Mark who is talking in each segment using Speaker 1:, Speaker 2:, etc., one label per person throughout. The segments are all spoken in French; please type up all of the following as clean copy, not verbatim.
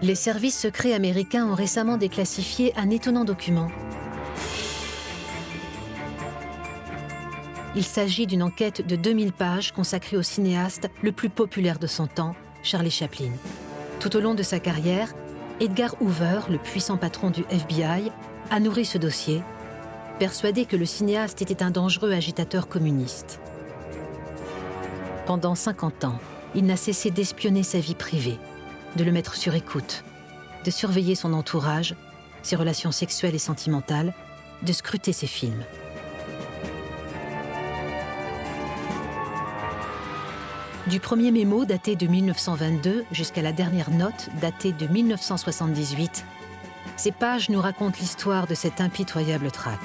Speaker 1: Les services secrets américains ont récemment déclassifié un étonnant document. Il s'agit d'une enquête de 2000 pages consacrée au cinéaste le plus populaire de son temps, Charlie Chaplin. Tout au long de sa carrière, Edgar Hoover, le puissant patron du FBI, a nourri ce dossier, persuadé que le cinéaste était un dangereux agitateur communiste. Pendant 50 ans, il n'a cessé d'espionner sa vie privée, de le mettre sur écoute, de surveiller son entourage, ses relations sexuelles et sentimentales, de scruter ses films. Du premier mémo daté de 1922 jusqu'à la dernière note datée de 1978, ces pages nous racontent l'histoire de cet impitoyable traque.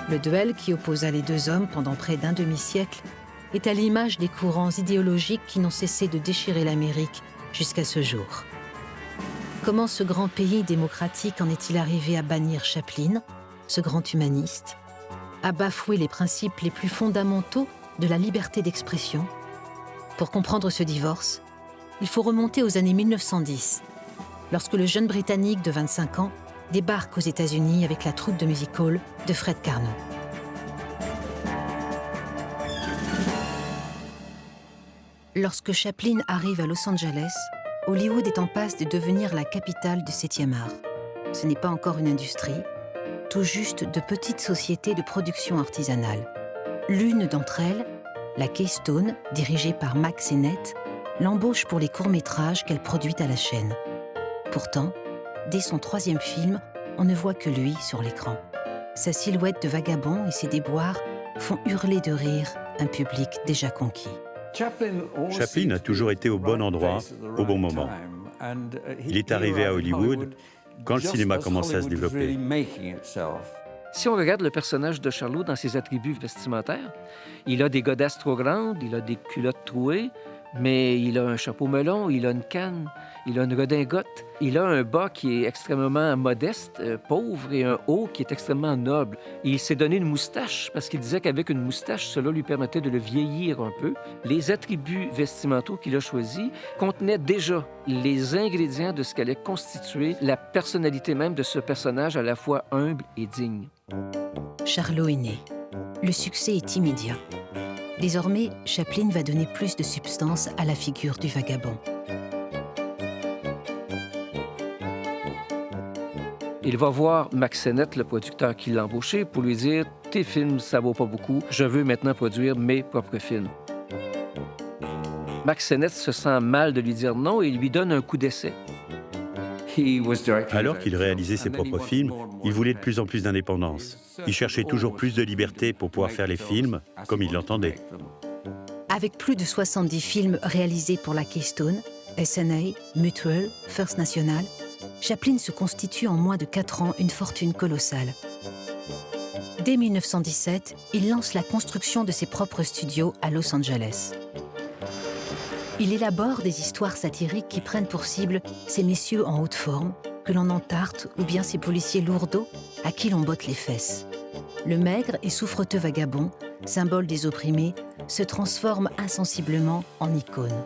Speaker 1: Le duel qui opposa les deux hommes pendant près d'un demi-siècle est à l'image des courants idéologiques qui n'ont cessé de déchirer l'Amérique jusqu'à ce jour. Comment ce grand pays démocratique en est-il arrivé à bannir Chaplin, ce grand humaniste, à bafouer les principes les plus fondamentaux de la liberté d'expression? Pour comprendre ce divorce, il faut remonter aux années 1910, lorsque le jeune Britannique de 25 ans débarque aux États-Unis avec la troupe de music-hall de Fred Karno. Lorsque Chaplin arrive à Los Angeles, Hollywood est en passe de devenir la capitale du 7e art. Ce n'est pas encore une industrie, tout juste de petites sociétés de production artisanale. L'une d'entre elles, la Keystone, dirigée par Mack Sennett, l'embauche pour les courts-métrages qu'elle produit à la chaîne. Pourtant, dès son 3e film, on ne voit que lui sur l'écran. Sa silhouette de vagabond et ses déboires font hurler de rire un public déjà conquis.
Speaker 2: Chaplin a toujours été au bon endroit, au bon moment. Il est arrivé à Hollywood quand le cinéma commençait à se développer.
Speaker 3: Si on regarde le personnage de Charlot dans ses attributs vestimentaires, il a des godasses trop grandes, il a des culottes trouées, mais il a un chapeau melon, il a une canne, il a une redingote, il a un bas qui est extrêmement modeste, pauvre, et un haut qui est extrêmement noble. Il s'est donné une moustache parce qu'il disait qu'avec une moustache, cela lui permettait de le vieillir un peu. Les attributs vestimentaux qu'il a choisis contenaient déjà les ingrédients de ce qu'allait constituer la personnalité même de ce personnage à la fois humble et digne.
Speaker 1: Charlot est né. Le succès est immédiat. Désormais, Chaplin va donner plus de substance à la figure du vagabond.
Speaker 3: Il va voir Mack Sennett, le producteur qui l'a embauché, pour lui dire « Tes films, ça vaut pas beaucoup. Je veux maintenant produire mes propres films. » Mack Sennett se sent mal de lui dire non et lui donne un coup d'essai.
Speaker 2: Alors qu'il réalisait ses propres films, il voulait de plus en plus d'indépendance. Il cherchait toujours plus de liberté pour pouvoir faire les films comme il l'entendait.
Speaker 1: Avec plus de 70 films réalisés pour la Keystone, SNA, Mutual, First National, Chaplin se constitue en moins de 4 ans une fortune colossale. Dès 1917, il lance la construction de ses propres studios à Los Angeles. Il élabore des histoires satiriques qui prennent pour cible ces messieurs en haute forme, que l'on entarte, ou bien ces policiers lourdeaux à qui l'on botte les fesses. Le maigre et souffreteux vagabond, symbole des opprimés, se transforme insensiblement en icône.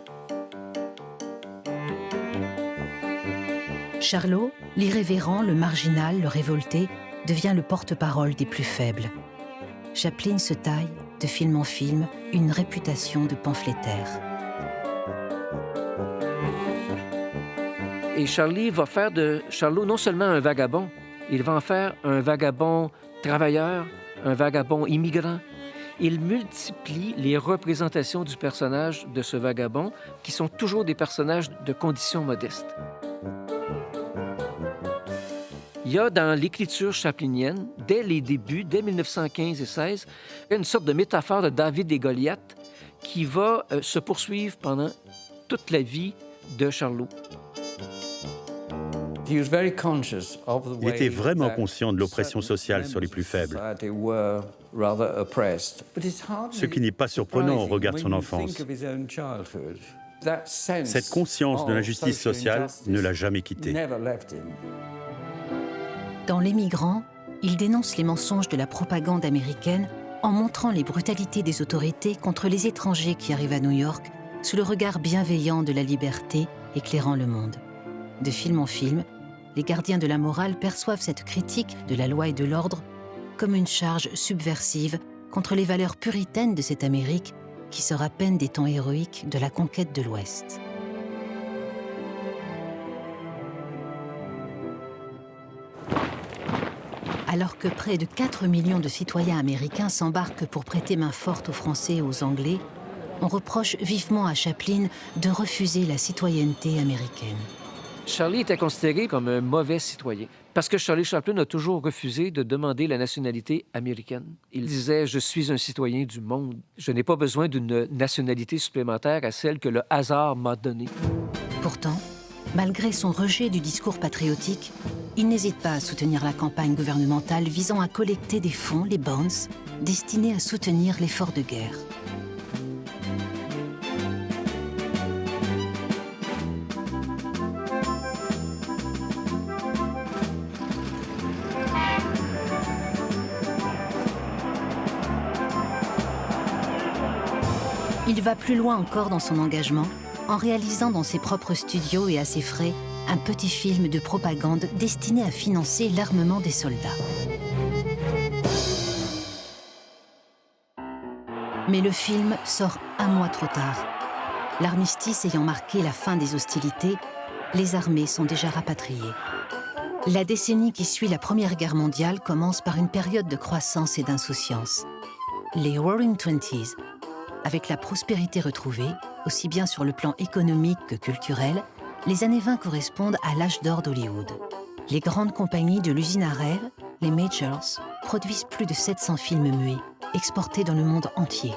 Speaker 1: Charlot, l'irrévérent, le marginal, le révolté, devient le porte-parole des plus faibles. Chaplin se taille, de film en film, une réputation de pamphlétaire.
Speaker 3: Et Charlie va faire de Charlot non seulement un vagabond, il va en faire un vagabond travailleur, un vagabond immigrant. Il multiplie les représentations du personnage de ce vagabond, qui sont toujours des personnages de conditions modestes. Il y a dans l'écriture chaplinienne, dès les débuts, dès 1915 et 16, une sorte de métaphore de David et Goliath qui va se poursuivre pendant toute la vie de Charlot.
Speaker 2: Il était vraiment conscient de l'oppression sociale sur les plus faibles. Ce qui n'est pas surprenant au regard de son enfance. Cette conscience de l'injustice sociale ne l'a jamais quitté.
Speaker 1: Dans Les Migrants, il dénonce les mensonges de la propagande américaine en montrant les brutalités des autorités contre les étrangers qui arrivent à New York sous le regard bienveillant de la liberté éclairant le monde. De film en film, les gardiens de la morale perçoivent cette critique de la loi et de l'ordre comme une charge subversive contre les valeurs puritaines de cette Amérique qui se rappelle des temps héroïques de la conquête de l'Ouest. Alors que près de 4 millions de citoyens américains s'embarquent pour prêter main forte aux Français et aux Anglais, on reproche vivement à Chaplin de refuser la citoyenneté américaine.
Speaker 3: Charlie était considéré comme un mauvais citoyen parce que Charlie Chaplin a toujours refusé de demander la nationalité américaine. Il disait « Je suis un citoyen du monde. Je n'ai pas besoin d'une nationalité supplémentaire à celle que le hasard m'a donnée. »
Speaker 1: Pourtant, malgré son rejet du discours patriotique, il n'hésite pas à soutenir la campagne gouvernementale visant à collecter des fonds, les bonds, destinés à soutenir l'effort de guerre. Il va plus loin encore dans son engagement en réalisant dans ses propres studios et à ses frais un petit film de propagande destiné à financer l'armement des soldats. Mais le film sort un mois trop tard. L'armistice ayant marqué la fin des hostilités, les armées sont déjà rapatriées. La décennie qui suit la Première Guerre mondiale commence par une période de croissance et d'insouciance. Les Roaring Twenties, avec la prospérité retrouvée, aussi bien sur le plan économique que culturel, les années 20 correspondent à l'âge d'or d'Hollywood. Les grandes compagnies de l'usine à rêves, les Majors, produisent plus de 700 films muets, exportés dans le monde entier.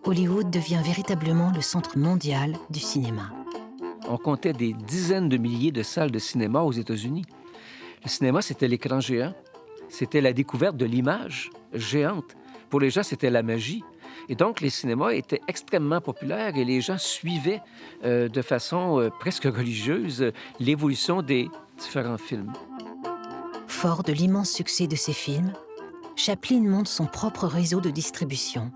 Speaker 1: Hollywood devient véritablement le centre mondial du cinéma.
Speaker 3: On comptait des dizaines de milliers de salles de cinéma aux États-Unis. Le cinéma, c'était l'écran géant. C'était la découverte de l'image géante. Pour les gens, c'était la magie. Et donc, les cinémas étaient extrêmement populaires et les gens suivaient de façon presque religieuse l'évolution des différents films.
Speaker 1: Fort de l'immense succès de ses films, Chaplin monte son propre réseau de distribution.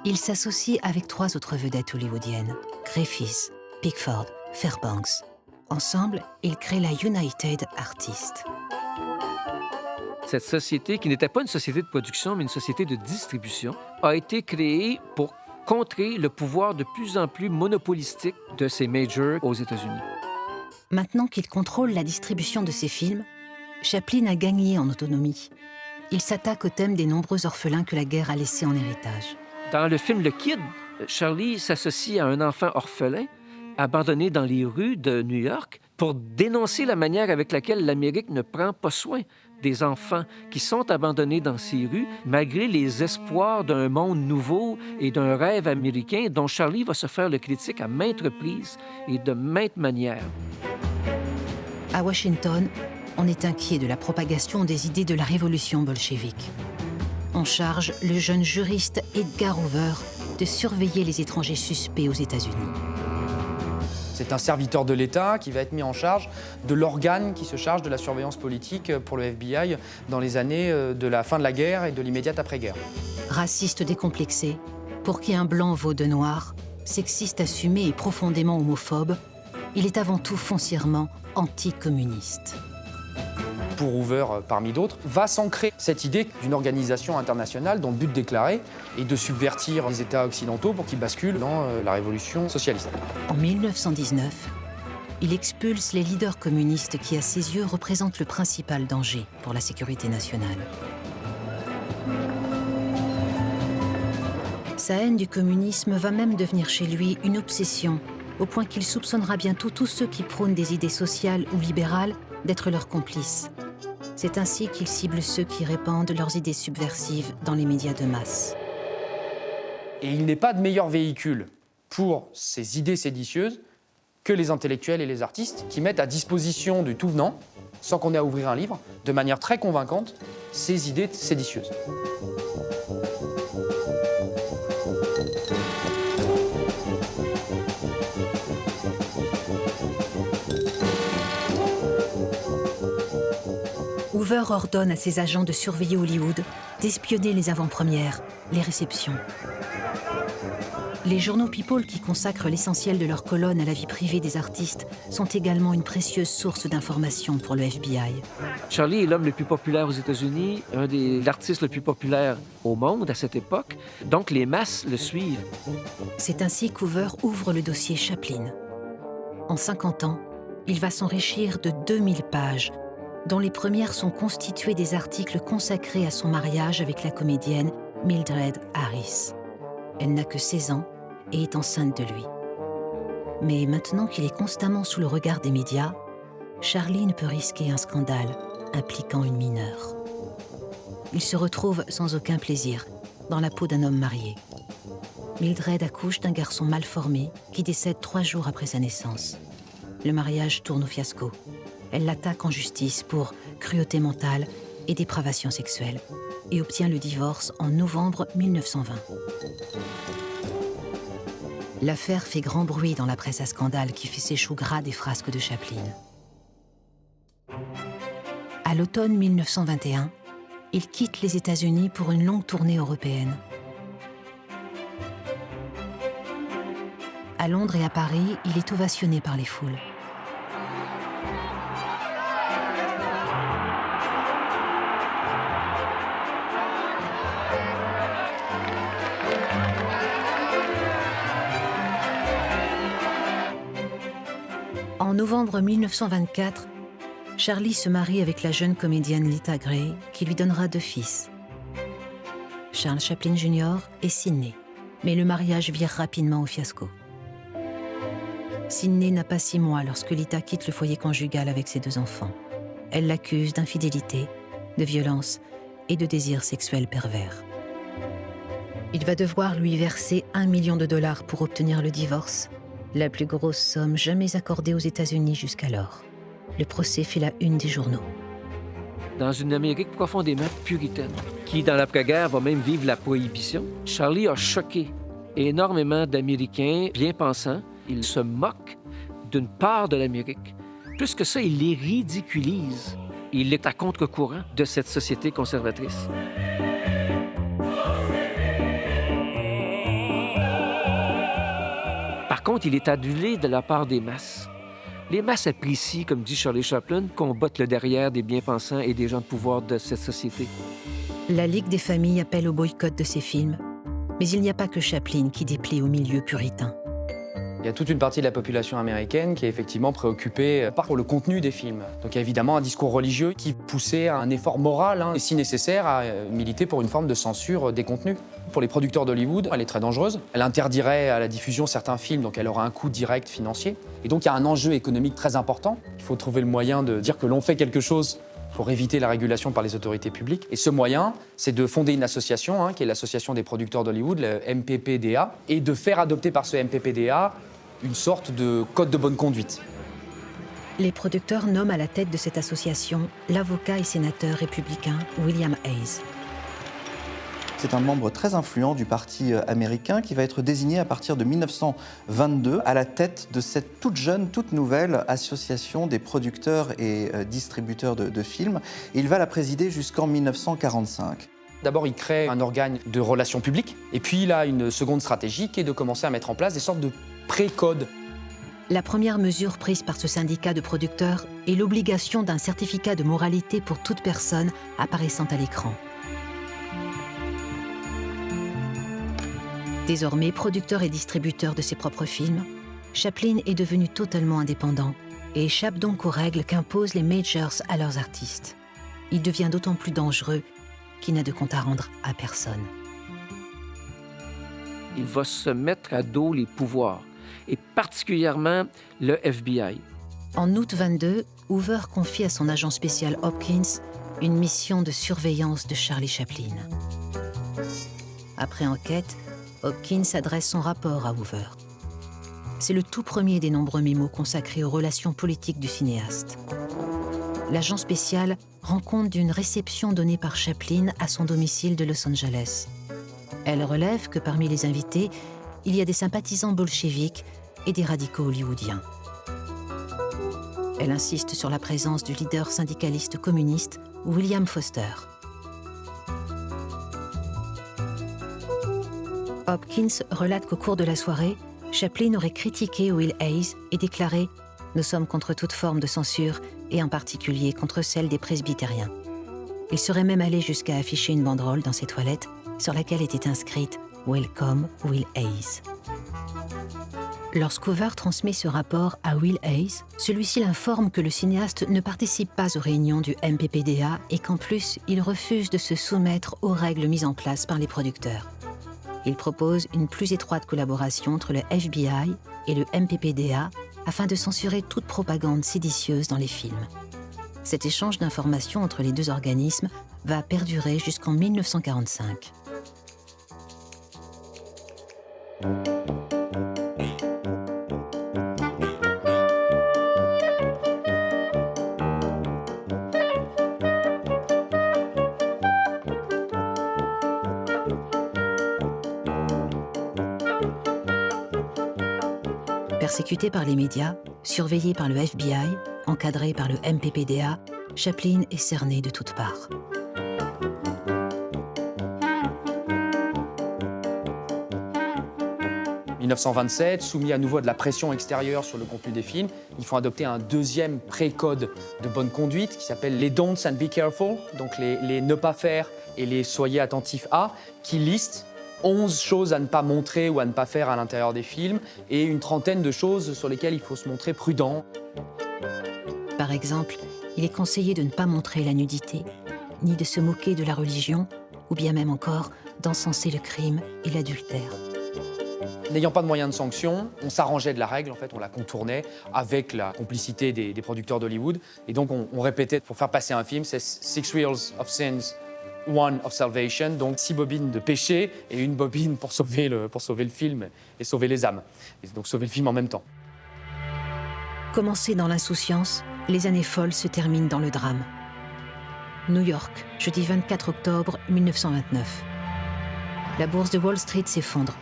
Speaker 1: Il s'associe avec 3 autres vedettes hollywoodiennes, Griffith, Pickford, Fairbanks. Ensemble, ils créent la United Artists.
Speaker 3: Cette société, qui n'était pas une société de production, mais une société de distribution, a été créée pour contrer le pouvoir de plus en plus monopolistique de ces majors aux États-Unis.
Speaker 1: Maintenant qu'il contrôle la distribution de ses films, Chaplin a gagné en autonomie. Il s'attaque au thème des nombreux orphelins que la guerre a laissés en héritage.
Speaker 3: Dans le film Le Kid, Charlie s'associe à un enfant orphelin abandonné dans les rues de New York pour dénoncer la manière avec laquelle l'Amérique ne prend pas soin des enfants qui sont abandonnés dans ces rues, malgré les espoirs d'un monde nouveau et d'un rêve américain dont Charlie va se faire le critique à maintes reprises et de maintes manières.
Speaker 1: À Washington, on est inquiet de la propagation des idées de la révolution bolchevique. On charge le jeune juriste Edgar Hoover de surveiller les étrangers suspects aux États-Unis.
Speaker 4: C'est un serviteur de l'État qui va être mis en charge de l'organe qui se charge de la surveillance politique pour le FBI dans les années de la fin de la guerre et de l'immédiate après-guerre.
Speaker 1: Raciste décomplexé, pour qui un blanc vaut 2 noirs, sexiste assumé et profondément homophobe, il est avant tout foncièrement anticommuniste.
Speaker 4: Pour Hoover, parmi d'autres, va s'ancrer cette idée d'une organisation internationale dont le but déclaré est de subvertir les États occidentaux pour qu'ils basculent dans la révolution socialiste.
Speaker 1: En 1919, il expulse les leaders communistes qui, à ses yeux, représentent le principal danger pour la sécurité nationale. Sa haine du communisme va même devenir chez lui une obsession, au point qu'il soupçonnera bientôt tous ceux qui prônent des idées sociales ou libérales d'être leurs complices. C'est ainsi qu'il cible ceux qui répandent leurs idées subversives dans les médias de masse.
Speaker 4: Et il n'est pas de meilleur véhicule pour ces idées séditieuses que les intellectuels et les artistes qui mettent à disposition du tout venant, sans qu'on ait à ouvrir un livre, de manière très convaincante, ces idées séditieuses.
Speaker 1: Hoover ordonne à ses agents de surveiller Hollywood, d'espionner les avant-premières, les réceptions. Les journaux People, qui consacrent l'essentiel de leurs colonnes à la vie privée des artistes, sont également une précieuse source d'informations pour le FBI.
Speaker 3: Charlie est l'homme le plus populaire aux États-Unis, l'artiste le plus populaire au monde à cette époque, donc les masses le suivent.
Speaker 1: C'est ainsi qu'Hoover ouvre le dossier Chaplin. En 50 ans, il va s'enrichir de 2000 pages, dont les premières sont constituées des articles consacrés à son mariage avec la comédienne Mildred Harris. Elle n'a que 16 ans et est enceinte de lui. Mais maintenant qu'il est constamment sous le regard des médias, Charlie ne peut risquer un scandale impliquant une mineure. Il se retrouve sans aucun plaisir dans la peau d'un homme marié. Mildred accouche d'un garçon mal formé qui décède 3 jours après sa naissance. Le mariage tourne au fiasco. Elle l'attaque en justice pour cruauté mentale et dépravation sexuelle et obtient le divorce en novembre 1920. L'affaire fait grand bruit dans la presse à scandale qui fait ses choux gras des frasques de Chaplin. À l'automne 1921, il quitte les États-Unis pour une longue tournée européenne. À Londres et à Paris, il est ovationné par les foules. En novembre 1924, Charlie se marie avec la jeune comédienne Lita Grey, qui lui donnera 2 fils, Charles Chaplin Jr. et Sidney. Mais le mariage vire rapidement au fiasco. Sidney n'a pas 6 mois lorsque Lita quitte le foyer conjugal avec ses 2 enfants. Elle l'accuse d'infidélité, de violence et de désir sexuel pervers. Il va devoir lui verser $1 million pour obtenir le divorce, la plus grosse somme jamais accordée aux États-Unis jusqu'alors. Le procès fait la une des journaux.
Speaker 3: Dans une Amérique profondément puritaine, qui, dans l'après-guerre, va même vivre la prohibition, Charlie a choqué énormément d'Américains bien pensants. Il se moque d'une part de l'Amérique. Plus que ça, il les ridiculise. Il est à contre-courant de cette société conservatrice. Par contre, il est adulé de la part des masses. Les masses apprécient, comme dit Charlie Chaplin, qu'on botte le derrière des bien-pensants et des gens de pouvoir de cette société.
Speaker 1: La Ligue des familles appelle au boycott de ses films, mais il n'y a pas que Chaplin qui déplaît au milieu puritain.
Speaker 4: Il y a toute une partie de la population américaine qui est effectivement préoccupée par le contenu des films. Donc il y a évidemment un discours religieux qui poussait à un effort moral, et si nécessaire, à militer pour une forme de censure des contenus. Pour les producteurs d'Hollywood, elle est très dangereuse. Elle interdirait à la diffusion certains films, donc elle aura un coût direct financier. Et donc il y a un enjeu économique très important. Il faut trouver le moyen de dire que l'on fait quelque chose pour éviter la régulation par les autorités publiques. Et ce moyen, c'est de fonder une association, qui est l'association des producteurs d'Hollywood, le MPPDA, et de faire adopter par ce MPPDA une sorte de code de bonne conduite.
Speaker 1: Les producteurs nomment à la tête de cette association l'avocat et sénateur républicain William Hayes.
Speaker 5: C'est un membre très influent du Parti américain qui va être désigné à partir de 1922 à la tête de cette toute jeune, toute nouvelle association des producteurs et distributeurs de films. Et il va la présider jusqu'en 1945.
Speaker 4: D'abord, il crée un organe de relations publiques. Et puis, il a une seconde stratégie qui est de commencer à mettre en place des sortes de pré-codes.
Speaker 1: La première mesure prise par ce syndicat de producteurs est l'obligation d'un certificat de moralité pour toute personne apparaissant à l'écran. Désormais producteur et distributeur de ses propres films, Chaplin est devenu totalement indépendant et échappe donc aux règles qu'imposent les majors à leurs artistes. Il devient d'autant plus dangereux qu'il n'a de compte à rendre à personne.
Speaker 3: Il va se mettre à dos les pouvoirs, et particulièrement le FBI.
Speaker 1: En août 22, Hoover confie à son agent spécial Hopkins une mission de surveillance de Charlie Chaplin. Après enquête, Hopkins adresse son rapport à Hoover. C'est le tout premier des nombreux mémos consacrés aux relations politiques du cinéaste. L'agent spécial rend compte d'une réception donnée par Chaplin à son domicile de Los Angeles. Elle relève que parmi les invités, il y a des sympathisants bolcheviques et des radicaux hollywoodiens. Elle insiste sur la présence du leader syndicaliste communiste William Foster. Hopkins relate qu'au cours de la soirée, Chaplin aurait critiqué Will Hays et déclaré « Nous sommes contre toute forme de censure et en particulier contre celle des presbytériens ». Il serait même allé jusqu'à afficher une banderole dans ses toilettes sur laquelle était inscrite « Welcome Will Hays ». Lorsqu'Hoover transmet ce rapport à Will Hays, celui-ci l'informe que le cinéaste ne participe pas aux réunions du MPPDA et qu'en plus, il refuse de se soumettre aux règles mises en place par les producteurs. Il propose une plus étroite collaboration entre le FBI et le MPPDA afin de censurer toute propagande séditieuse dans les films. Cet échange d'informations entre les deux organismes va perdurer jusqu'en 1945. Persécuté par les médias, surveillé par le FBI, encadré par le MPPDA, Chaplin est cerné de toutes parts.
Speaker 4: En 1927, soumis à nouveau à de la pression extérieure sur le contenu des films, ils font adopter un deuxième pré-code de bonne conduite qui s'appelle les Don'ts and Be Careful, donc les ne pas faire et les soyez attentifs à, qui listent 11 choses à ne pas montrer ou à ne pas faire à l'intérieur des films et une trentaine de choses sur lesquelles il faut se montrer prudent.
Speaker 1: Par exemple, il est conseillé de ne pas montrer la nudité, ni de se moquer de la religion, ou bien même encore d'encenser le crime et l'adultère.
Speaker 4: N'ayant pas de moyens de sanction, on s'arrangeait de la règle, en fait, on la contournait avec la complicité des producteurs d'Hollywood. Et donc on répétait, pour faire passer un film, c'est 6 reels of sins, 1 of salvation, donc 6 bobines de péché et une bobine pour sauver le film et sauver les âmes. Et donc sauver le film en même temps.
Speaker 1: Commencées dans l'insouciance, les années folles se terminent dans le drame. New York, jeudi 24 octobre 1929. La bourse de Wall Street s'effondre.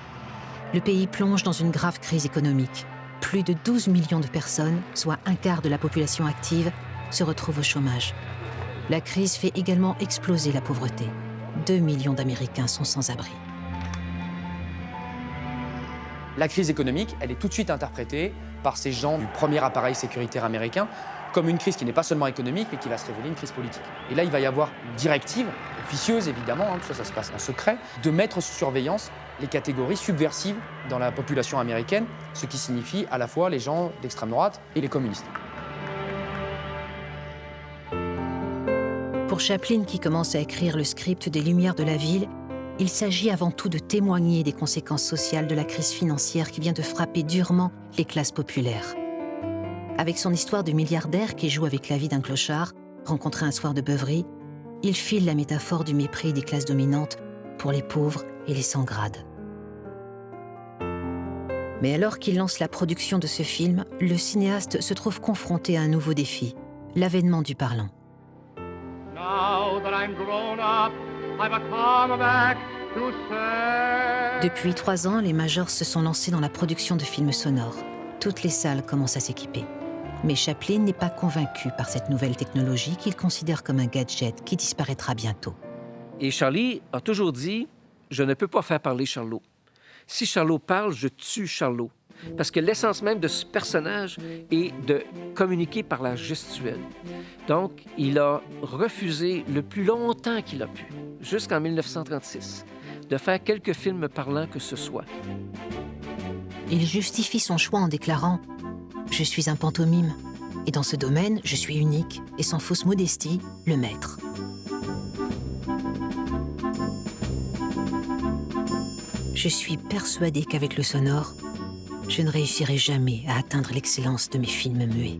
Speaker 1: Le pays plonge dans une grave crise économique. Plus de 12 millions de personnes, soit un quart de la population active, se retrouvent au chômage. La crise fait également exploser la pauvreté. 2 millions d'Américains sont sans abri.
Speaker 4: La crise économique, elle est tout de suite interprétée par ces gens du premier appareil sécuritaire américain comme une crise qui n'est pas seulement économique, mais qui va se révéler une crise politique. Et là, il va y avoir une directive, officieuse évidemment, tout ça se passe en secret, de mettre sous surveillance les catégories subversives dans la population américaine, ce qui signifie à la fois les gens d'extrême droite et les communistes.
Speaker 1: Pour Chaplin, qui commence à écrire le script des Lumières de la ville, il s'agit avant tout de témoigner des conséquences sociales de la crise financière qui vient de frapper durement les classes populaires. Avec son histoire de milliardaire qui joue avec la vie d'un clochard, rencontré un soir de beuverie, il file la métaphore du mépris des classes dominantes pour les pauvres et les sans-grade. Mais alors qu'il lance la production de ce film, le cinéaste se trouve confronté à un nouveau défi, l'avènement du parlant. Depuis 3 ans, les majors se sont lancés dans la production de films sonores. Toutes les salles commencent à s'équiper. Mais Chaplin n'est pas convaincu par cette nouvelle technologie qu'il considère comme un gadget qui disparaîtra bientôt.
Speaker 3: Et Charlie a toujours dit « Je ne peux pas faire parler Charlot. Si Charlot parle, je tue Charlot. » Parce que l'essence même de ce personnage est de communiquer par la gestuelle. Donc, il a refusé le plus longtemps qu'il a pu, jusqu'en 1936, de faire quelques films parlants que ce soit.
Speaker 1: Il justifie son choix en déclarant « Je suis un pantomime, et dans ce domaine, je suis unique, et sans fausse modestie, le maître. » Je suis persuadé qu'avec le sonore, je ne réussirai jamais à atteindre l'excellence de mes films muets.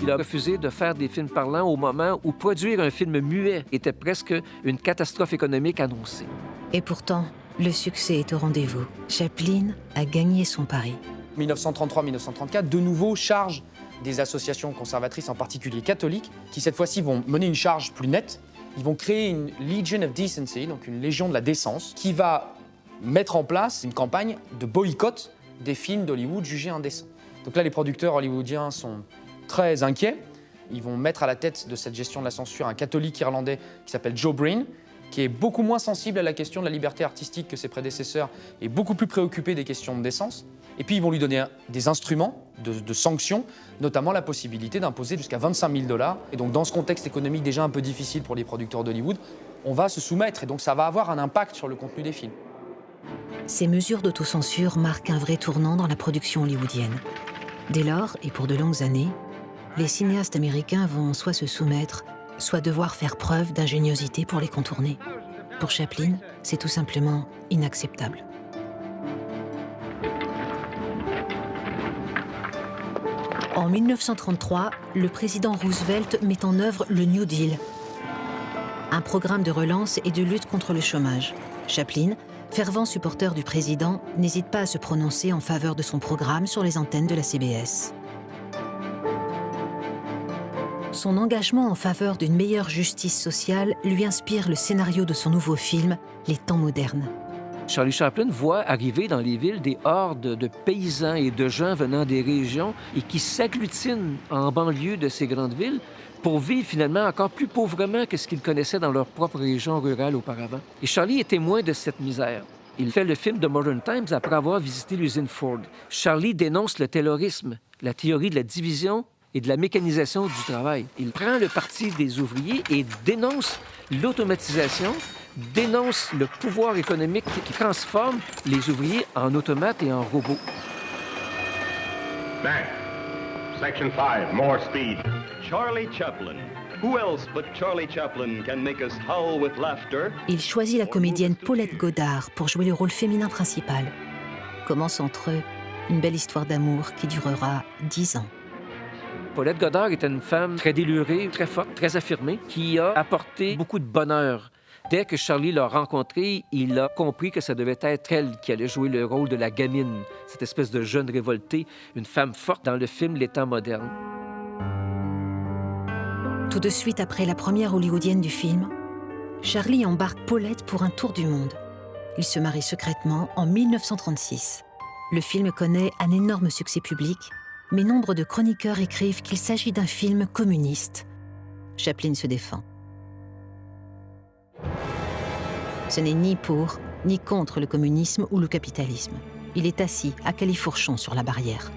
Speaker 3: Il a refusé de faire des films parlants au moment où produire un film muet était presque une catastrophe économique annoncée.
Speaker 1: Et pourtant, le succès est au rendez-vous. Chaplin a gagné son pari.
Speaker 4: 1933-1934, de nouveau, charge des associations conservatrices, en particulier catholiques, qui cette fois-ci vont mener une charge plus nette. Ils vont créer une Legion of Decency, donc une légion de la décence, qui va mettre en place une campagne de boycott des films d'Hollywood jugés indécents. Donc là, les producteurs hollywoodiens sont très inquiets. Ils vont mettre à la tête de cette gestion de la censure un catholique irlandais qui s'appelle Joe Breen. qui est beaucoup moins sensible à la question de la liberté artistique que ses prédécesseurs et beaucoup plus préoccupé des questions de décence. Et puis ils vont lui donner des instruments de sanctions, notamment la possibilité d'imposer jusqu'à 25 000 $. Et donc dans ce contexte économique déjà un peu difficile pour les producteurs d'Hollywood, on va se soumettre et donc ça va avoir un impact sur le contenu des films.
Speaker 1: Ces mesures d'autocensure marquent un vrai tournant dans la production hollywoodienne. Dès lors, et pour de longues années, les cinéastes américains vont soit se soumettre, soit devoir faire preuve d'ingéniosité pour les contourner. Pour Chaplin, c'est tout simplement inacceptable. En 1933, le président Roosevelt met en œuvre le New Deal, un programme de relance et de lutte contre le chômage. Chaplin, fervent supporter du président, n'hésite pas à se prononcer en faveur de son programme sur les antennes de la CBS. Son engagement en faveur d'une meilleure justice sociale lui inspire le scénario de son nouveau film, Les temps modernes.
Speaker 3: Charlie Chaplin voit arriver dans les villes des hordes de paysans et de gens venant des régions et qui s'agglutinent en banlieue de ces grandes villes pour vivre finalement encore plus pauvrement que ce qu'ils connaissaient dans leur propre région rurale auparavant. Et Charlie est témoin de cette misère. Il fait le film de Modern Times après avoir visité l'usine Ford. Charlie dénonce le taylorisme, la théorie de la division et de la mécanisation du travail. Il prend le parti des ouvriers et dénonce l'automatisation, dénonce le pouvoir économique qui transforme les ouvriers en automates et en robots.
Speaker 6: Back. Section 5, more speed.
Speaker 7: Charlie Chaplin. Who else but Charlie Chaplin can make us howl with laughter?
Speaker 1: Il choisit la comédienne Paulette Goddard pour jouer le rôle féminin principal. Commence entre eux une belle histoire d'amour qui durera 10 ans.
Speaker 3: Paulette Goddard était une femme très délurée, très forte, très affirmée, qui a apporté beaucoup de bonheur. Dès que Charlie l'a rencontrée, il a compris que ça devait être elle qui allait jouer le rôle de la gamine, cette espèce de jeune révoltée, une femme forte dans le film Les temps modernes.
Speaker 1: Tout de suite après la première hollywoodienne du film, Charlie embarque Paulette pour un tour du monde. Ils se marient secrètement en 1936. Le film connaît un énorme succès public, mais nombre de chroniqueurs écrivent qu'il s'agit d'un film communiste. Chaplin se défend. Ce n'est ni pour, ni contre le communisme ou le capitalisme. Il est assis à califourchon sur la barrière.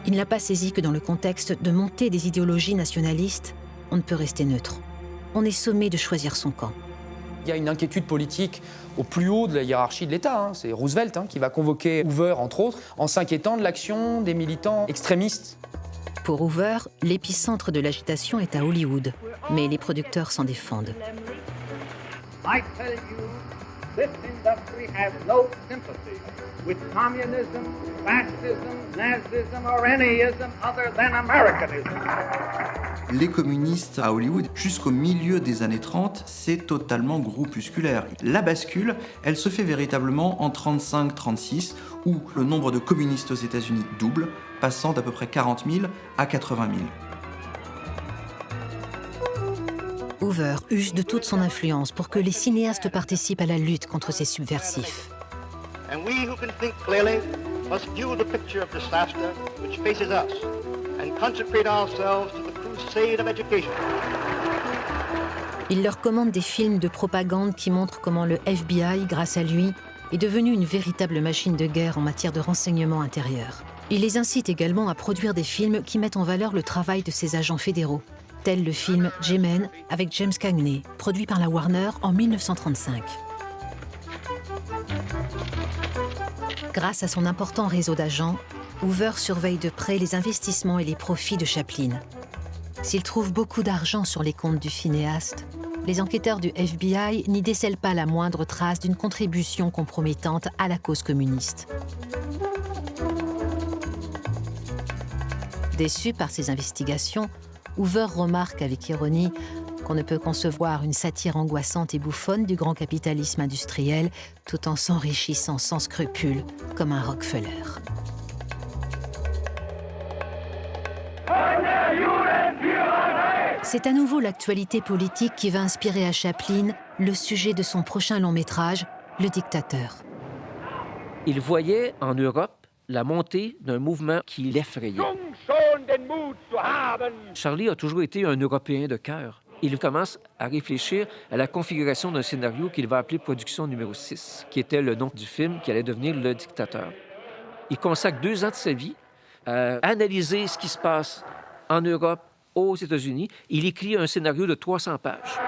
Speaker 1: Il n'a pas saisi que dans le contexte de montée des idéologies nationalistes, on ne peut rester neutre. On est sommé de choisir son camp.
Speaker 4: Il y a une inquiétude politique au plus haut de la hiérarchie de l'État. C'est Roosevelt qui va convoquer Hoover, entre autres, en s'inquiétant de l'action des militants extrémistes.
Speaker 1: Pour Hoover, l'épicentre de l'agitation est à Hollywood, mais les producteurs s'en défendent.
Speaker 8: I tell you, this industry has no sympathy with communism, fascism, Nazism, or any ism other than Americanism.
Speaker 5: Les communistes à Hollywood, jusqu'au milieu des années 30, c'est totalement groupusculaire. La bascule, elle se fait véritablement en 35-36, où le nombre de communistes aux États-Unis double, passant d'à peu près 40 000 à 80 000.
Speaker 1: Hoover use de toute son influence pour que les cinéastes participent à la lutte contre ces subversifs.
Speaker 9: And we who can think clearly must view the picture of disaster which faces us and consecrate ourselves to the crusade of education.
Speaker 1: Il leur commande des films de propagande qui montrent comment le FBI, grâce à lui, est devenu une véritable machine de guerre en matière de renseignement intérieur. Il les incite également à produire des films qui mettent en valeur le travail de ces agents fédéraux, tel le film J-Men avec James Cagney, produit par la Warner en 1935. Grâce à son important réseau d'agents, Hoover surveille de près les investissements et les profits de Chaplin. S'il trouve beaucoup d'argent sur les comptes du cinéaste, les enquêteurs du FBI n'y décèlent pas la moindre trace d'une contribution compromettante à la cause communiste. Déçu par ces investigations, Hoover remarque avec ironie qu'on ne peut concevoir une satire angoissante et bouffonne du grand capitalisme industriel tout en s'enrichissant sans scrupule comme un Rockefeller. C'est à nouveau l'actualité politique qui va inspirer à Chaplin le sujet de son prochain long-métrage, Le Dictateur.
Speaker 3: Il voyait en Europe la montée d'un mouvement qui l'effrayait. Charlie a toujours été un Européen de cœur. il commence à réfléchir à la configuration d'un scénario qu'il va appeler Production numéro 6, qui était le nom du film qui allait devenir Le Dictateur. Il consacre 2 ans de sa vie à analyser ce qui se passe en Europe, aux États-Unis. Il écrit un scénario de 300 pages.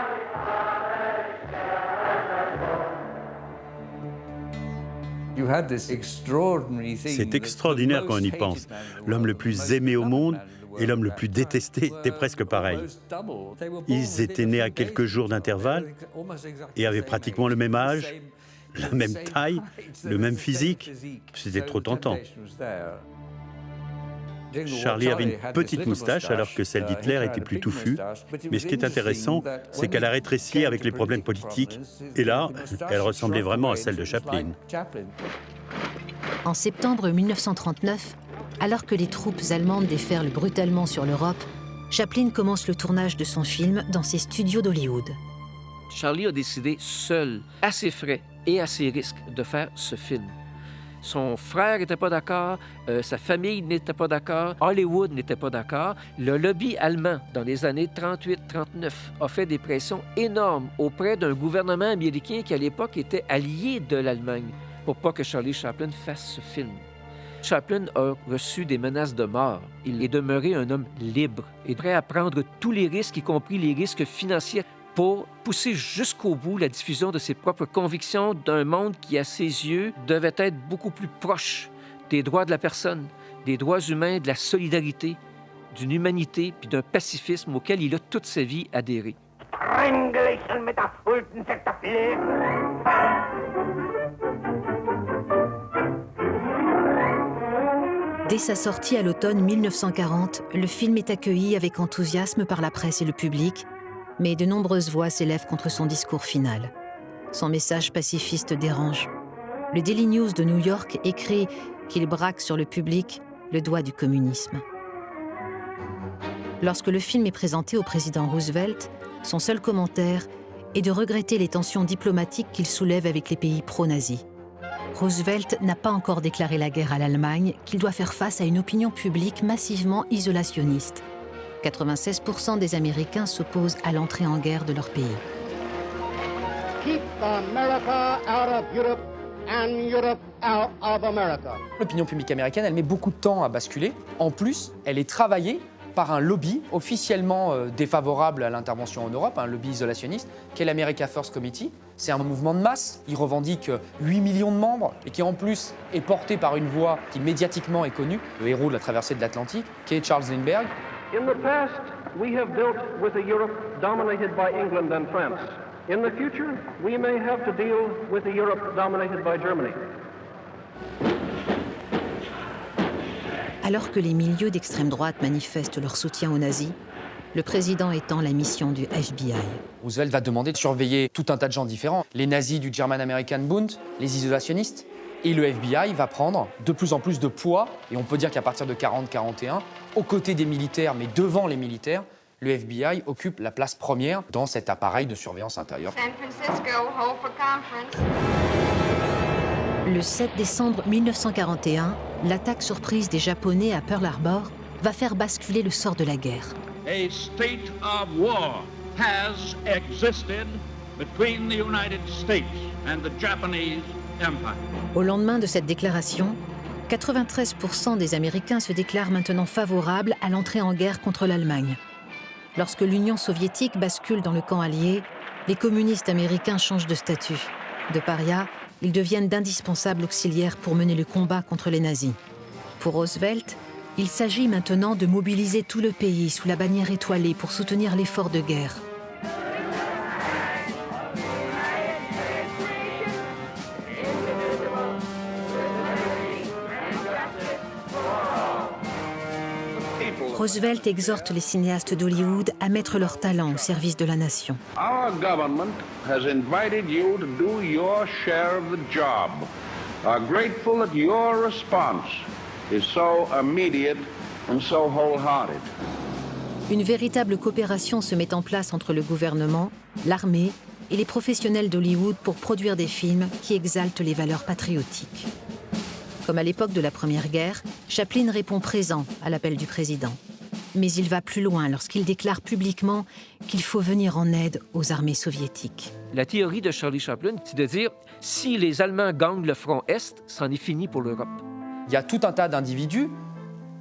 Speaker 2: C'est extraordinaire quand on y pense. L'homme le plus aimé au monde et l'homme le plus détesté étaient presque pareils. Ils étaient nés à quelques jours d'intervalle et avaient pratiquement le même âge, la même taille, le même physique. C'était trop tentant. Charlie avait une petite moustache alors que celle d'Hitler était plus touffue. Mais ce qui est intéressant, c'est qu'elle a rétréci avec les problèmes politiques. Et là, elle ressemblait vraiment à celle de Chaplin.
Speaker 1: En septembre 1939, alors que les troupes allemandes déferlent brutalement sur l'Europe, Chaplin commence le tournage de son film dans ses studios d'Hollywood.
Speaker 3: Charlie a décidé seul, à ses frais et à ses risques, de faire ce film. Son frère n'était pas d'accord, sa famille n'était pas d'accord, Hollywood n'était pas d'accord. Le lobby allemand, dans les années 38-39, a fait des pressions énormes auprès d'un gouvernement américain qui, à l'époque, était allié de l'Allemagne pour pas que Charlie Chaplin fasse ce film. Chaplin a reçu des menaces de mort. Il est demeuré un homme libre et prêt à prendre tous les risques, y compris les risques financiers, pour pousser jusqu'au bout la diffusion de ses propres convictions d'un monde qui, à ses yeux, devait être beaucoup plus proche des droits de la personne, des droits humains, de la solidarité, d'une humanité puis d'un pacifisme auquel il a toute sa vie adhéré.
Speaker 1: Dès sa sortie à l'automne 1940, le film est accueilli avec enthousiasme par la presse et le public, mais de nombreuses voix s'élèvent contre son discours final. Son message pacifiste dérange. Le Daily News de New York écrit qu'il braque sur le public le doigt du communisme. Lorsque le film est présenté au président Roosevelt, son seul commentaire est de regretter les tensions diplomatiques qu'il soulève avec les pays pro-nazis. Roosevelt n'a pas encore déclaré la guerre à l'Allemagne, qu'il doit faire face à une opinion publique massivement isolationniste. 96% des Américains s'opposent à l'entrée en guerre de leur pays.
Speaker 9: Keep America out of Europe and Europe out of America.
Speaker 4: L'opinion publique américaine, elle met beaucoup de temps à basculer. En plus, elle est travaillée par un lobby officiellement défavorable à l'intervention en Europe, un lobby isolationniste, qui est l'America First Committee. C'est un mouvement de masse, il revendique 8 millions de membres et qui en plus est porté par une voix qui médiatiquement est connue, le héros de la traversée de l'Atlantique, qui est Charles Lindbergh.
Speaker 8: In the past, we have dealt with a Europe dominated by England and France. In the future, we may have to deal with a Europe dominated by Germany.
Speaker 1: Alors que les milieux d'extrême droite manifestent leur soutien aux nazis, le président étend la mission du FBI.
Speaker 4: Roosevelt va demander de surveiller tout un tas de gens différents. Les nazis du German American Bund, les isolationnistes. Et le FBI va prendre de plus en plus de poids, et on peut dire qu'à partir de 40-41, aux côtés des militaires, mais devant les militaires, le FBI occupe la place première dans cet appareil de surveillance intérieure.
Speaker 10: San Francisco, hold for conference.
Speaker 1: Le 7 décembre 1941, l'attaque surprise des Japonais à Pearl Harbor va faire basculer le sort de la guerre.
Speaker 11: A state of war has existed between the United States and the Japanese Empire.
Speaker 1: Au lendemain de cette déclaration, 93% des Américains se déclarent maintenant favorables à l'entrée en guerre contre l'Allemagne. Lorsque l'Union soviétique bascule dans le camp allié, les communistes américains changent de statut. De parias, ils deviennent d'indispensables auxiliaires pour mener le combat contre les nazis. Pour Roosevelt, il s'agit maintenant de mobiliser tout le pays sous la bannière étoilée pour soutenir l'effort de guerre. Roosevelt exhorte les cinéastes d'Hollywood à mettre leur talent au service de la nation.
Speaker 6: Our government has invited you to do your share of the job. Are grateful that your response is so immediate and so wholehearted.
Speaker 1: Une véritable coopération se met en place entre le gouvernement, l'armée et les professionnels d'Hollywood pour produire des films qui exaltent les valeurs patriotiques. Comme à l'époque de la Première Guerre, Chaplin répond présent à l'appel du président. Mais il va plus loin lorsqu'il déclare publiquement qu'il faut venir en aide aux armées soviétiques.
Speaker 3: La théorie de Charlie Chaplin, c'est de dire, si les Allemands gagnent le front Est, c'en est fini pour l'Europe.
Speaker 4: Il y a tout un tas d'individus,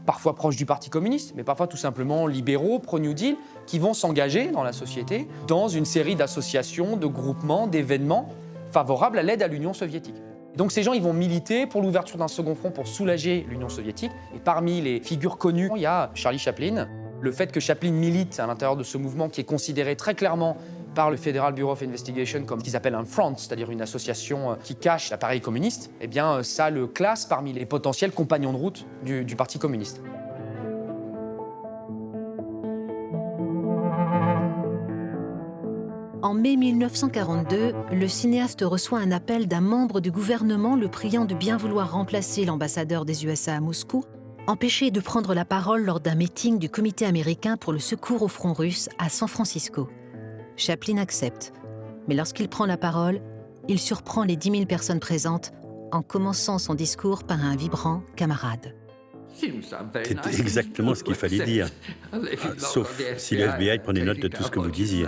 Speaker 4: parfois proches du Parti communiste, mais parfois tout simplement libéraux, pro-New Deal, qui vont s'engager dans la société dans une série d'associations, de groupements, d'événements favorables à l'aide à l'Union soviétique. Donc ces gens, ils vont militer pour l'ouverture d'un second front pour soulager l'Union soviétique. Et parmi les figures connues, il y a Charlie Chaplin. Le fait que Chaplin milite à l'intérieur de ce mouvement qui est considéré très clairement par le Federal Bureau of Investigation comme ce qu'ils appellent un front, c'est-à-dire une association qui cache l'appareil communiste, eh bien ça le classe parmi les potentiels compagnons de route du Parti communiste.
Speaker 1: En mai 1942, le cinéaste reçoit un appel d'un membre du gouvernement le priant de bien vouloir remplacer l'ambassadeur des USA à Moscou, empêché de prendre la parole lors d'un meeting du Comité américain pour le secours au front russe à San Francisco. Chaplin accepte, mais lorsqu'il prend la parole, il surprend les 10 000 personnes présentes en commençant son discours par un vibrant « camarade ».
Speaker 2: C'était exactement ce qu'il fallait dire, sauf si le FBI prenait note de tout ce que vous disiez.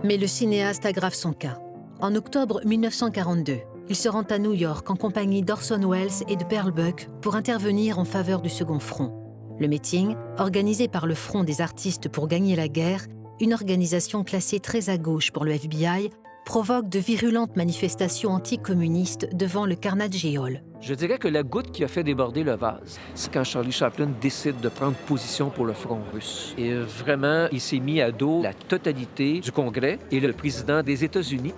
Speaker 1: Mais le cinéaste aggrave son cas. En octobre 1942, il se rend à New York en compagnie d'Orson Welles et de Pearl Buck pour intervenir en faveur du Second Front. Le meeting, organisé par le Front des artistes pour gagner la guerre, une organisation classée très à gauche pour le FBI, provoque de virulentes manifestations anticommunistes devant le Carnegie Hall.
Speaker 3: Je dirais que la goutte qui a fait déborder le vase, c'est quand Charlie Chaplin décide de prendre position pour le front russe. Et vraiment, il s'est mis à dos la totalité du Congrès et le président des États-Unis.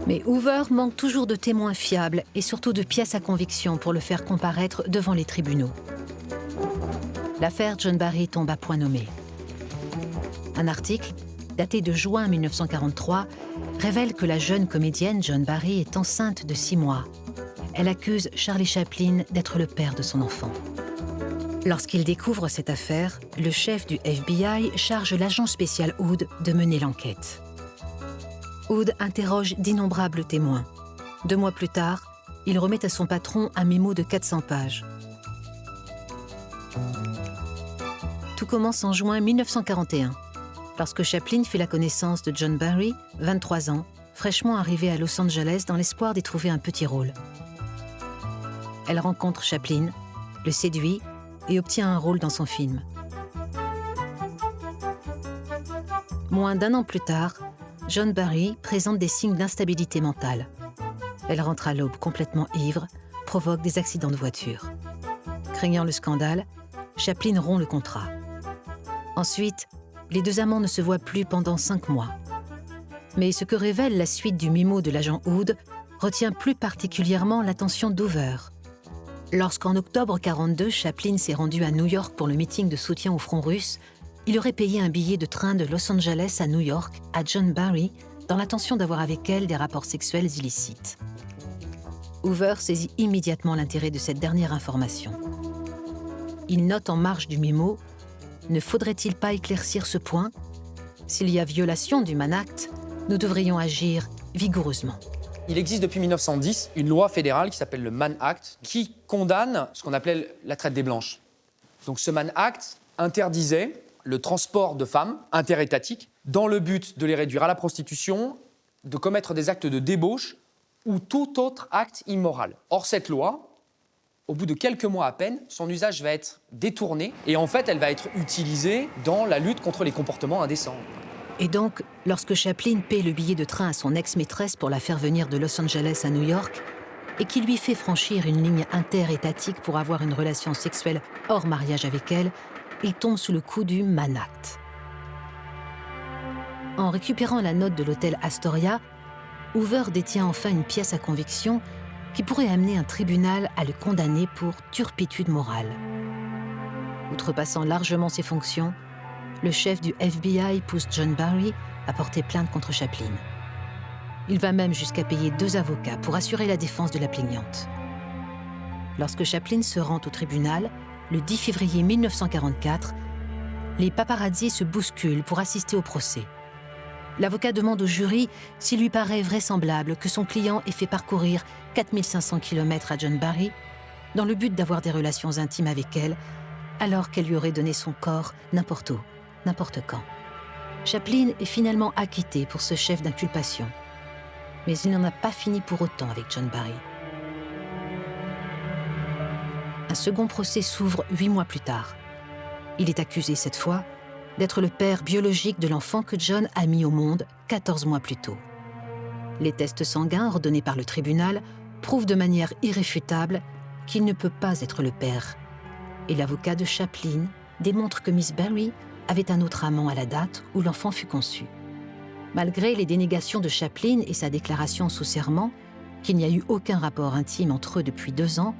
Speaker 1: Mais Hoover manque toujours de témoins fiables et surtout de pièces à conviction pour le faire comparaître devant les tribunaux. L'affaire John Barry tombe à point nommé. Un article, daté de juin 1943, révèle que la jeune comédienne John Barry est enceinte de 6 mois. Elle accuse Charlie Chaplin d'être le père de son enfant. Lorsqu'il découvre cette affaire, le chef du FBI charge l'agent spécial Hood de mener l'enquête. Hood interroge d'innombrables témoins. 2 mois plus tard, il remet à son patron un mémo de 400 pages. Tout commence en juin 1941, lorsque Chaplin fait la connaissance de John Barry, 23 ans, fraîchement arrivé à Los Angeles dans l'espoir d'y trouver un petit rôle. Elle rencontre Chaplin, le séduit et obtient un rôle dans son film. Moins d'1 an plus tard, John Barry présente des signes d'instabilité mentale. Elle rentre à l'aube complètement ivre, provoque des accidents de voiture. Craignant le scandale, Chaplin rompt le contrat. Ensuite, les 2 amants ne se voient plus pendant 5 mois. Mais ce que révèle la suite du mémo de l'agent Hood retient plus particulièrement l'attention d'Hoover. Lorsqu'en octobre 1942, Chaplin s'est rendu à New York pour le meeting de soutien au front russe, il aurait payé un billet de train de Los Angeles à New York, à John Barry, dans l'intention d'avoir avec elle des rapports sexuels illicites. Hoover saisit immédiatement l'intérêt de cette dernière information. Il note en marge du mémo « Ne faudrait-il pas éclaircir ce point ? S'il y a violation du Mann Act, nous devrions agir vigoureusement. »
Speaker 4: Il existe depuis 1910 une loi fédérale qui s'appelle le Mann Act qui condamne ce qu'on appelait la traite des blanches. Donc ce Mann Act interdisait le transport de femmes interétatiques dans le but de les réduire à la prostitution, de commettre des actes de débauche ou tout autre acte immoral. Or cette loi, au bout de quelques mois à peine, son usage va être détourné et en fait elle va être utilisée dans la lutte contre les comportements indécents.
Speaker 1: Et donc, lorsque Chaplin paie le billet de train à son ex-maîtresse pour la faire venir de Los Angeles à New York, et qui lui fait franchir une ligne interétatique pour avoir une relation sexuelle hors mariage avec elle, il tombe sous le coup du Mann Act. En récupérant la note de l'hôtel Astoria, Hoover détient enfin une pièce à conviction qui pourrait amener un tribunal à le condamner pour turpitude morale. Outrepassant largement ses fonctions, le chef du FBI pousse John Barry à porter plainte contre Chaplin. Il va même jusqu'à payer 2 avocats pour assurer la défense de la plaignante. Lorsque Chaplin se rend au tribunal, le 10 février 1944, les paparazzis se bousculent pour assister au procès. L'avocat demande au jury s'il lui paraît vraisemblable que son client ait fait parcourir 4500 km à John Barry dans le but d'avoir des relations intimes avec elle, alors qu'elle lui aurait donné son corps n'importe où, n'importe quand. Chaplin est finalement acquitté pour ce chef d'inculpation. Mais il n'en a pas fini pour autant avec John Barry. Un second procès s'ouvre 8 mois plus tard. Il est accusé cette fois d'être le père biologique de l'enfant que John a mis au monde 14 mois plus tôt. Les tests sanguins ordonnés par le tribunal prouvent de manière irréfutable qu'il ne peut pas être le père. Et l'avocat de Chaplin démontre que Miss Barry avait un autre amant à la date où l'enfant fut conçu. Malgré les dénégations de Chaplin et sa déclaration sous serment qu'il n'y a eu aucun rapport intime entre eux depuis 2 ans,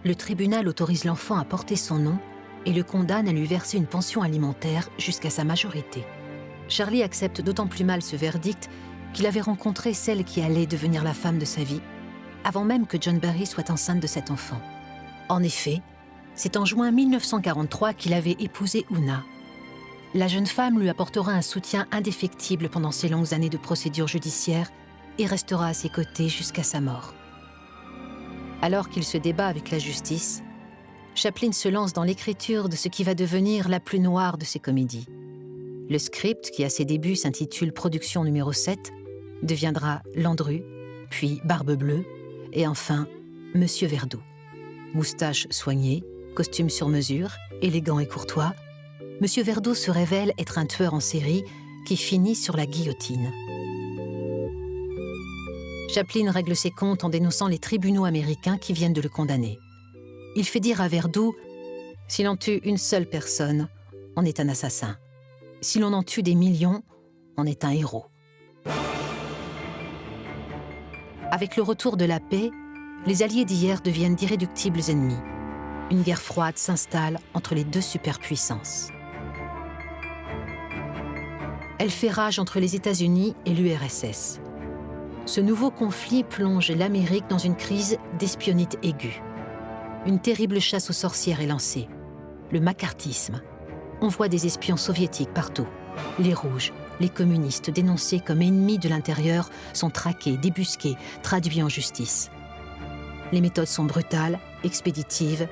Speaker 1: le tribunal autorise l'enfant à porter son nom et le condamne à lui verser une pension alimentaire jusqu'à sa majorité. Charlie accepte d'autant plus mal ce verdict qu'il avait rencontré celle qui allait devenir la femme de sa vie, avant même que John Barry soit enceinte de cet enfant. En effet, c'est en juin 1943 qu'il avait épousé Una. La jeune femme lui apportera un soutien indéfectible pendant ces longues années de procédure judiciaire et restera à ses côtés jusqu'à sa mort. Alors qu'il se débat avec la justice, Chaplin se lance dans l'écriture de ce qui va devenir la plus noire de ses comédies. Le script, qui à ses débuts s'intitule Production numéro 7, deviendra Landru, puis Barbe Bleue, et enfin Monsieur Verdoux. Moustache soignée, costume sur mesure, élégant et courtois, Monsieur Verdoux se révèle être un tueur en série qui finit sur la guillotine. Chaplin règle ses comptes en dénonçant les tribunaux américains qui viennent de le condamner. Il fait dire à Verdoux « Si l'on tue une seule personne, on est un assassin. Si l'on en tue des millions, on est un héros. » Avec le retour de la paix, les alliés d'hier deviennent d'irréductibles ennemis. Une guerre froide s'installe entre les 2 superpuissances. Elle fait rage entre les États-Unis et l'URSS. Ce nouveau conflit plonge l'Amérique dans une crise d'espionnite aiguë. Une terrible chasse aux sorcières est lancée. Le macartisme. On voit des espions soviétiques partout. Les rouges, les communistes dénoncés comme ennemis de l'intérieur sont traqués, débusqués, traduits en justice. Les méthodes sont brutales, expéditives.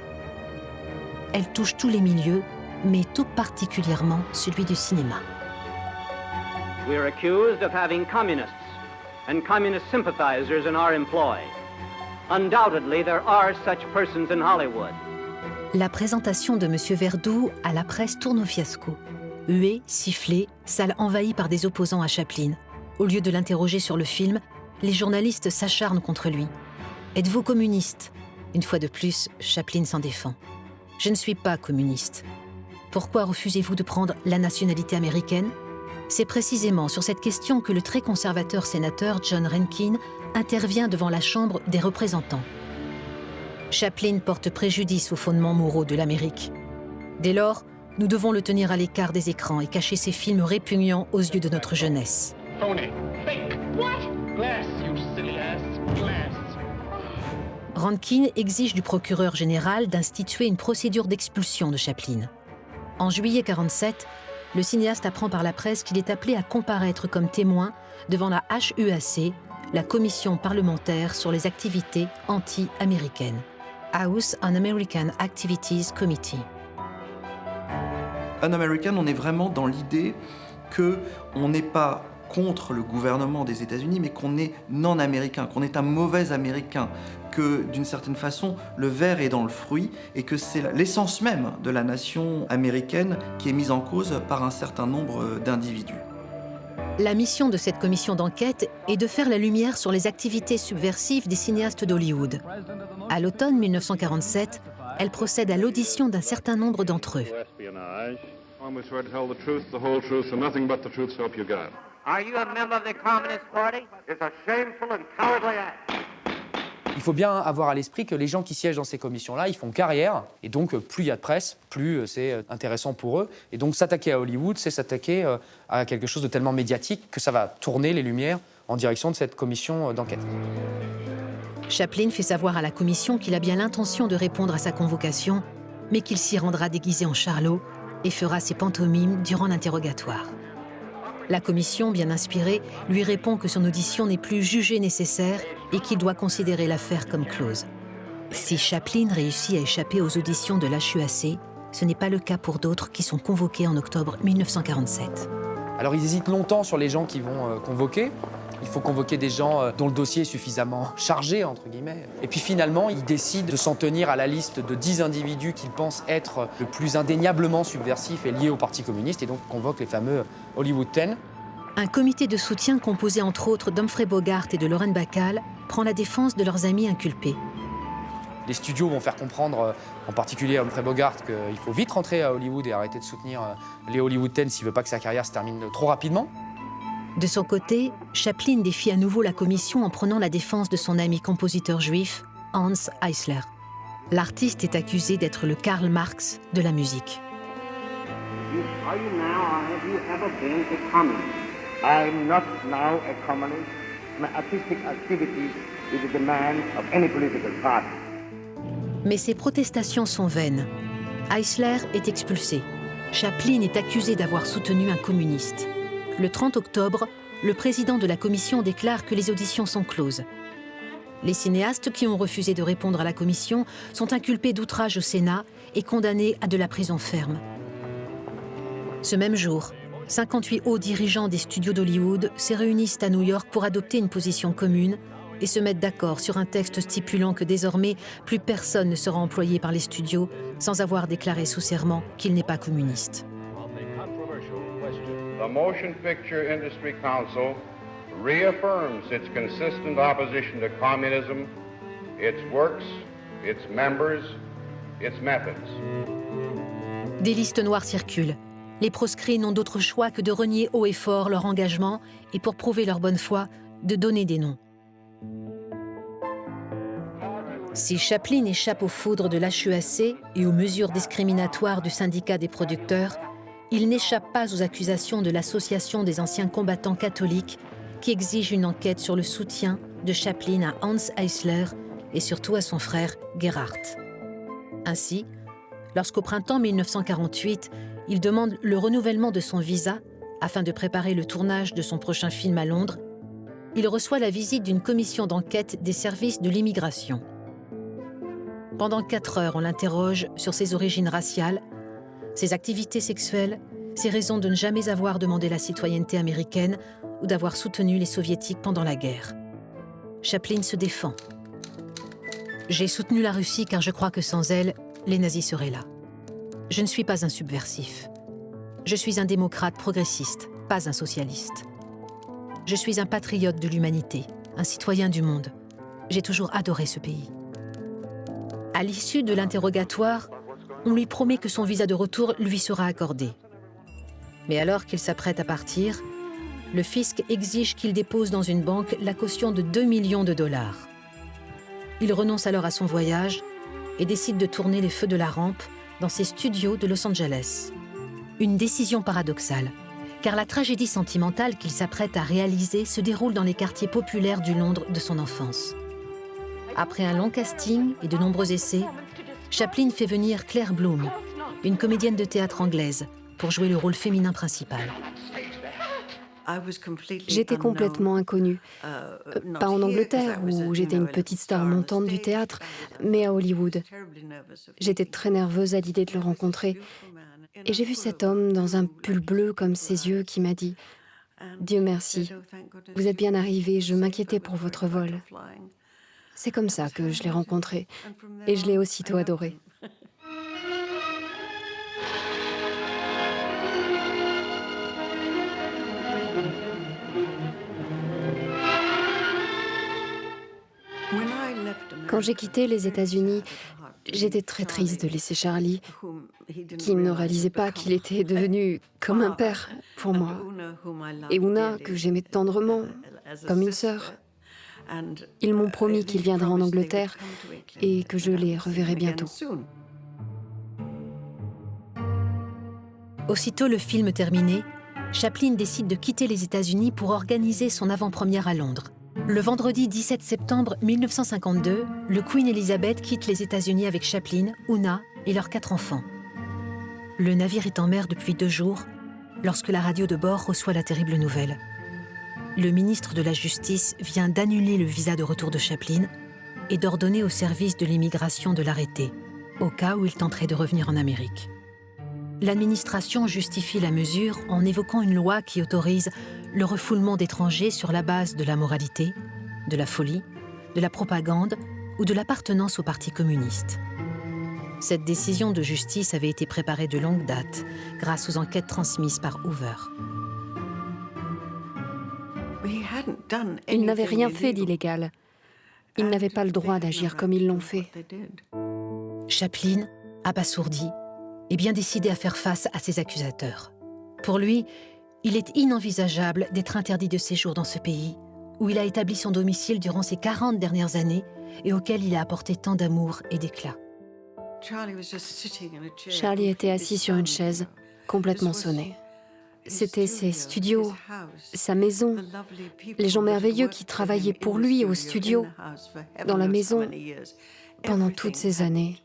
Speaker 1: Elles touchent tous les milieux, mais tout particulièrement celui du cinéma.
Speaker 12: We are accused of having communists and communist sympathizers in our employ. Undoubtedly, there are such persons in Hollywood.
Speaker 1: La présentation de Monsieur Verdoux à la presse tourne au fiasco. Huée, sifflée, salle envahie par des opposants à Chaplin. Au lieu de l'interroger sur le film, les journalistes s'acharnent contre lui. « Êtes-vous communiste ?» Une fois de plus, Chaplin s'en défend. « Je ne suis pas communiste. Pourquoi refusez-vous de prendre la nationalité américaine ?» C'est précisément sur cette question que le très conservateur sénateur John Rankin intervient devant la Chambre des représentants. Chaplin porte préjudice aux fondements moraux de l'Amérique. Dès lors, nous devons le tenir à l'écart des écrans et cacher ses films répugnants aux yeux de notre jeunesse. Rankin exige du procureur général d'instituer une procédure d'expulsion de Chaplin. En juillet 1947, le cinéaste apprend par la presse qu'il est appelé à comparaître comme témoin devant la HUAC, la commission parlementaire sur les activités anti-américaines. House Un-American Activities Committee.
Speaker 5: Un-American, on est vraiment dans l'idée qu'on n'est pas contre le gouvernement des États-Unis, mais qu'on est non-américain, qu'on est un mauvais américain, que d'une certaine façon, le ver est dans le fruit et que c'est l'essence même de la nation américaine qui est mise en cause par un certain nombre d'individus.
Speaker 1: La mission de cette commission d'enquête est de faire la lumière sur les activités subversives des cinéastes d'Hollywood. À l'automne 1947, elle procède à l'audition d'un certain nombre d'entre eux.
Speaker 8: Are you a member of the Communist Party? It's a shameful and cowardly act.
Speaker 4: Il faut bien avoir à l'esprit que les gens qui siègent dans ces commissions-là, ils font carrière, et donc plus il y a de presse, plus c'est intéressant pour eux. Et donc s'attaquer à Hollywood, c'est s'attaquer à quelque chose de tellement médiatique que ça va tourner les lumières en direction de cette commission d'enquête.
Speaker 1: Chaplin fait savoir à la commission qu'il a bien l'intention de répondre à sa convocation, mais qu'il s'y rendra déguisé en Charlot et fera ses pantomimes durant l'interrogatoire. La commission, bien inspirée, lui répond que son audition n'est plus jugée nécessaire et qu'il doit considérer l'affaire comme close. Si Chaplin réussit à échapper aux auditions de l'HUAC, Ce n'est pas le cas pour d'autres qui sont convoqués en octobre 1947.
Speaker 4: Alors ils hésitent longtemps sur les gens qu'ils vont convoquer. Il faut convoquer des gens dont le dossier est suffisamment chargé, entre guillemets. Et puis finalement, ils décident de s'en tenir à la liste de 10 individus qu'ils pensent être le plus indéniablement subversif et liés au Parti communiste, et donc convoquent les fameux Hollywood 10.
Speaker 1: Un comité de soutien composé entre autres d'Humphrey Bogart et de Lauren Bacall prend la défense de leurs amis inculpés.
Speaker 4: Les studios vont faire comprendre, en particulier à Humphrey Bogart, qu'il faut vite rentrer à Hollywood et arrêter de soutenir les Hollywood 10 s'il ne veut pas que sa carrière se termine trop rapidement.
Speaker 1: De son côté, Chaplin défie à nouveau la commission en prenant la défense de son ami compositeur juif, Hans Eisler. L'artiste est accusé d'être le Karl Marx de la musique.
Speaker 8: Are you now, or have you ever been a communist? I'm not now a communist. My artistic activity is the demand of any political party.
Speaker 1: Mais ces protestations sont vaines. Eisler est expulsé. Chaplin est accusé d'avoir soutenu un communiste. Le 30 octobre, le président de la commission déclare que les auditions sont closes. Les cinéastes qui ont refusé de répondre à la commission sont inculpés d'outrage au Sénat et condamnés à de la prison ferme. Ce même jour, 58 hauts dirigeants des studios d'Hollywood se réunissent à New York pour adopter une position commune et se mettent d'accord sur un texte stipulant que désormais, plus personne ne sera employé par les studios sans avoir déclaré sous serment qu'il n'est pas communiste.
Speaker 6: The Motion Picture Industry Council reaffirms its consistent opposition to communism, its works, its members, its methods.
Speaker 1: Des listes noires circulent. Les proscrits n'ont d'autre choix que de renier haut et fort leur engagement et, pour prouver leur bonne foi, de donner des noms. Si Chaplin échappe aux foudres de l'HEAC et aux mesures discriminatoires du syndicat des producteurs, il n'échappe pas aux accusations de l'Association des anciens combattants catholiques qui exige une enquête sur le soutien de Chaplin à Hans Eisler et surtout à son frère Gerhard. Ainsi, lorsqu'au printemps 1948, il demande le renouvellement de son visa afin de préparer le tournage de son prochain film à Londres, il reçoit la visite d'une commission d'enquête des services de l'immigration. Pendant 4 heures, on l'interroge sur ses origines raciales, ses activités sexuelles, ses raisons de ne jamais avoir demandé la citoyenneté américaine ou d'avoir soutenu les soviétiques pendant la guerre. Chaplin se défend. « J'ai soutenu la Russie car je crois que sans elle, les nazis seraient là. Je ne suis pas un subversif. Je suis un démocrate progressiste, pas un socialiste. Je suis un patriote de l'humanité, un citoyen du monde. J'ai toujours adoré ce pays. » À l'issue de l'interrogatoire, on lui promet que son visa de retour lui sera accordé. Mais alors qu'il s'apprête à partir, le fisc exige qu'il dépose dans une banque la caution de 2 millions de dollars. Il renonce alors à son voyage et décide de tourner les feux de la rampe dans ses studios de Los Angeles. Une décision paradoxale, car la tragédie sentimentale qu'il s'apprête à réaliser se déroule dans les quartiers populaires du Londres de son enfance. Après un long casting et de nombreux essais, Chaplin fait venir Claire Bloom, une comédienne de théâtre anglaise, pour jouer le rôle féminin principal.
Speaker 13: J'étais complètement inconnue. Pas en Angleterre, où j'étais une petite star montante du théâtre, mais à Hollywood. J'étais très nerveuse à l'idée de le rencontrer. Et j'ai vu cet homme dans un pull bleu comme ses yeux qui m'a dit « Dieu merci, vous êtes bien arrivé, je m'inquiétais pour votre vol. » C'est comme ça que je l'ai rencontré, et je l'ai aussitôt adoré. Quand j'ai quitté les États-Unis, j'étais très triste de laisser Charlie, qui ne réalisait pas qu'il était devenu comme un père pour moi, et Una, que j'aimais tendrement, comme une sœur. Ils m'ont promis qu'ils viendraient en Angleterre et que je les reverrai bientôt.
Speaker 1: Aussitôt le film terminé, Chaplin décide de quitter les États-Unis pour organiser son avant-première à Londres. Le vendredi 17 septembre 1952, le Queen Elizabeth quitte les États-Unis avec Chaplin, Una et leurs 4 enfants. Le navire est en mer depuis 2 jours lorsque la radio de bord reçoit la terrible nouvelle. Le ministre de la Justice vient d'annuler le visa de retour de Chaplin et d'ordonner au service de l'immigration de l'arrêter, au cas où il tenterait de revenir en Amérique. l'administration justifie la mesure en évoquant une loi qui autorise le refoulement d'étrangers sur la base de la moralité, de la folie, de la propagande ou de l'appartenance au Parti communiste. Cette décision de justice avait été préparée de longue date grâce aux enquêtes transmises par Hoover.
Speaker 13: Ils n'avaient rien fait d'illégal. Ils n'avaient pas le droit d'agir comme ils l'ont fait.
Speaker 1: Chaplin, abasourdi, est bien décidé à faire face à ses accusateurs. Pour lui, il est inenvisageable d'être interdit de séjour dans ce pays où il a établi son domicile durant ces 40 dernières années et auquel il a apporté tant d'amour et d'éclat.
Speaker 13: Charlie était assis sur une chaise, complètement sonné. C'était ses studios, sa maison, les gens merveilleux qui travaillaient pour lui au studio, dans la maison, pendant toutes ces années.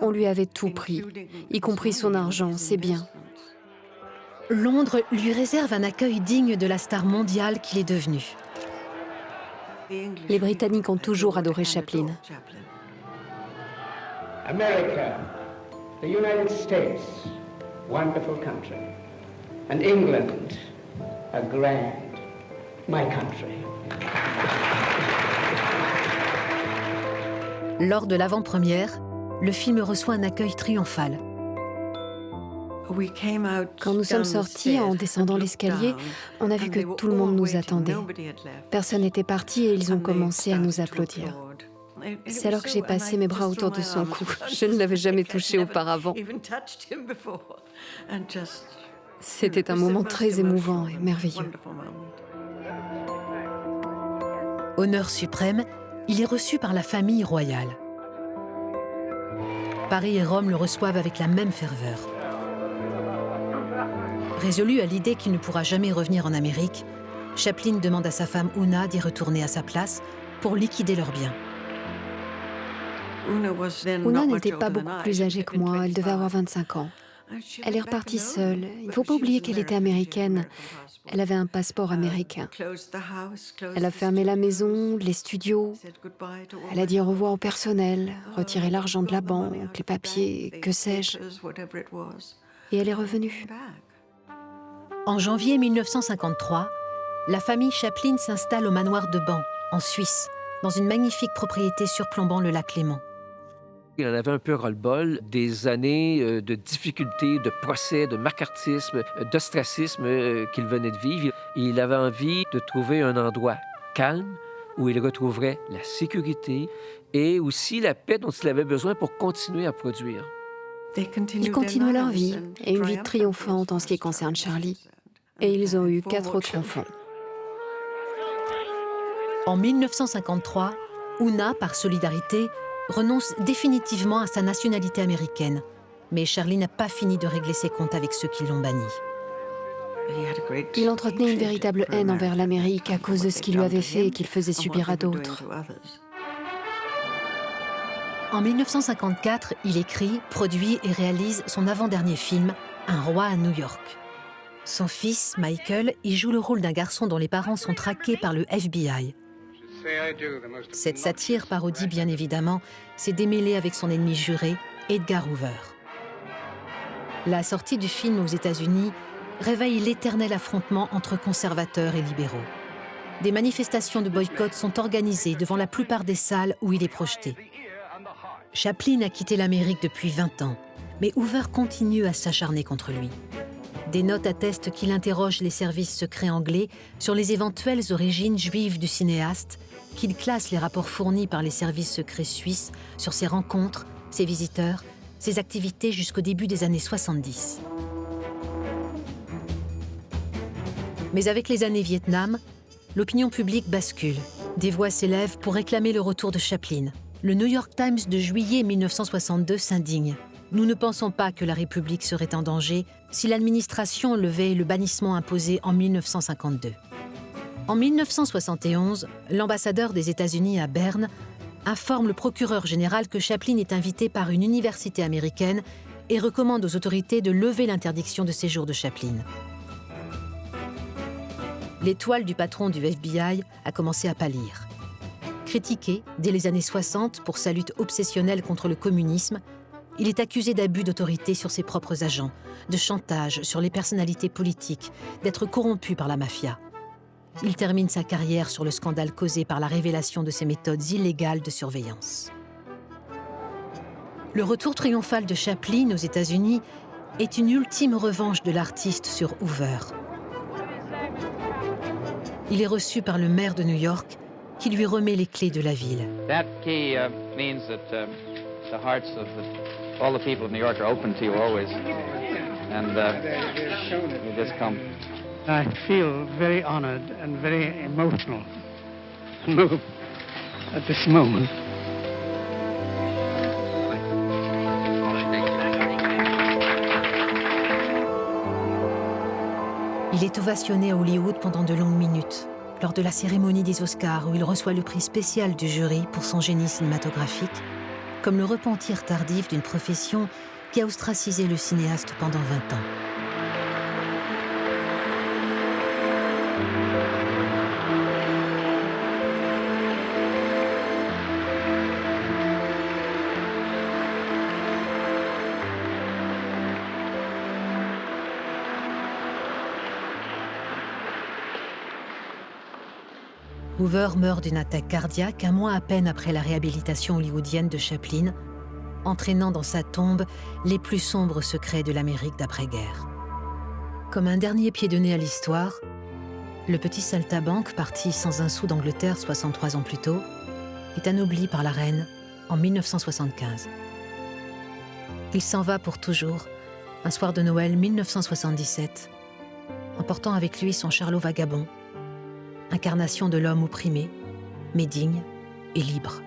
Speaker 13: On lui avait tout pris, y compris son argent, ses biens.
Speaker 1: Londres lui réserve un accueil digne de la star mondiale qu'il est devenu.
Speaker 13: Les Britanniques ont toujours adoré Chaplin.
Speaker 8: America, the United States, wonderful country. And England, a grand, my country.
Speaker 1: Lors de l'avant-première, le film reçoit un accueil triomphal.
Speaker 13: Quand nous sommes sortis en descendant l'escalier, on a vu que tout le monde nous attendait. Personne n'était parti et ils ont commencé à nous applaudir. C'est alors que j'ai passé mes bras autour de son cou. Je ne l'avais jamais touché auparavant. C'était un moment très émouvant et merveilleux.
Speaker 1: Honneur suprême, il est reçu par la famille royale. Paris et Rome le reçoivent avec la même ferveur. Résolu à l'idée qu'il ne pourra jamais revenir en Amérique, Chaplin demande à sa femme Oona d'y retourner à sa place pour liquider leurs biens.
Speaker 13: Oona n'était pas beaucoup plus âgée que moi, elle devait avoir 25 ans. Elle est repartie seule. Il ne faut pas oublier qu'elle était américaine. Elle avait un passeport américain. Elle a fermé la maison, les studios. Elle a dit au revoir au personnel, retiré l'argent de la banque, les papiers, que sais-je. Et elle est revenue.
Speaker 1: En janvier 1953, la famille Chaplin s'installe au manoir de Ban, en Suisse, dans une magnifique propriété surplombant le lac Léman.
Speaker 3: Il en avait un peu ras-le-bol des années de difficultés, de procès, de macartisme, d'ostracisme qu'il venait de vivre. Il avait envie de trouver un endroit calme où il retrouverait la sécurité et aussi la paix dont il avait besoin pour continuer à produire.
Speaker 13: Ils continuent leur vie et une vie triomphante en ce qui concerne Charlie. Et ils ont eu 4 autres enfants.
Speaker 1: En 1953, Oona, par solidarité, renonce définitivement à sa nationalité américaine. Mais Charlie n'a pas fini de régler ses comptes avec ceux qui l'ont banni.
Speaker 13: Il entretenait une véritable haine envers l'Amérique à cause de ce qu'il lui avait fait et qu'il faisait subir à d'autres.
Speaker 1: En 1954, il écrit, produit et réalise son avant-dernier film, Un roi à New York. Son fils, Michael, y joue le rôle d'un garçon dont les parents sont traqués par le FBI. Cette satire, parodie bien évidemment, s'est démêlée avec son ennemi juré, Edgar Hoover. La sortie du film aux États-Unis réveille l'éternel affrontement entre conservateurs et libéraux. Des manifestations de boycott sont organisées devant la plupart des salles où il est projeté. Chaplin a quitté l'Amérique depuis 20 ans, mais Hoover continue à s'acharner contre lui. Des notes attestent qu'il interroge les services secrets anglais sur les éventuelles origines juives du cinéaste, qu'il classe les rapports fournis par les services secrets suisses sur ses rencontres, ses visiteurs, ses activités jusqu'au début des années 70. Mais avec les années Vietnam, l'opinion publique bascule. Des voix s'élèvent pour réclamer le retour de Chaplin. Le New York Times de juillet 1962 s'indigne. Nous ne pensons pas que la République serait en danger si l'administration levait le bannissement imposé en 1952. En 1971, l'ambassadeur des États-Unis à Berne informe le procureur général que Chaplin est invité par une université américaine et recommande aux autorités de lever l'interdiction de séjour de Chaplin. L'étoile du patron du FBI a commencé à pâlir. Critiqué dès les années 60 pour sa lutte obsessionnelle contre le communisme, Il est accusé d'abus d'autorité sur ses propres agents, de chantage sur les personnalités politiques, d'être corrompu par la mafia. Il termine sa carrière sur le scandale causé par la révélation de ses méthodes illégales de surveillance. Le retour triomphal de Chaplin aux États-Unis est une ultime revanche de l'artiste sur Hoover. Il est reçu par le maire de New York, qui lui remet les clés de la ville.
Speaker 14: That key means that the hearts of all the people of New York are open to you always, and you just come.
Speaker 15: I feel very honored and very emotional moved at this moment.
Speaker 1: Il est ovationné à Hollywood pendant de longues minutes, lors de la cérémonie des Oscars où il reçoit le prix spécial du jury pour son génie cinématographique, comme le repentir tardif d'une profession qui a ostracisé le cinéaste pendant 20 ans. Hoover meurt d'une attaque cardiaque un mois à peine après la réhabilitation hollywoodienne de Chaplin, entraînant dans sa tombe les plus sombres secrets de l'Amérique d'après-guerre. Comme un dernier pied de nez à l'histoire, le petit saltimbanque, parti sans un sou d'Angleterre 63 ans plus tôt, est anobli par la reine en 1975. Il s'en va pour toujours, un soir de Noël 1977, emportant avec lui son Charlot vagabond, incarnation de l'homme opprimé, mais digne et libre.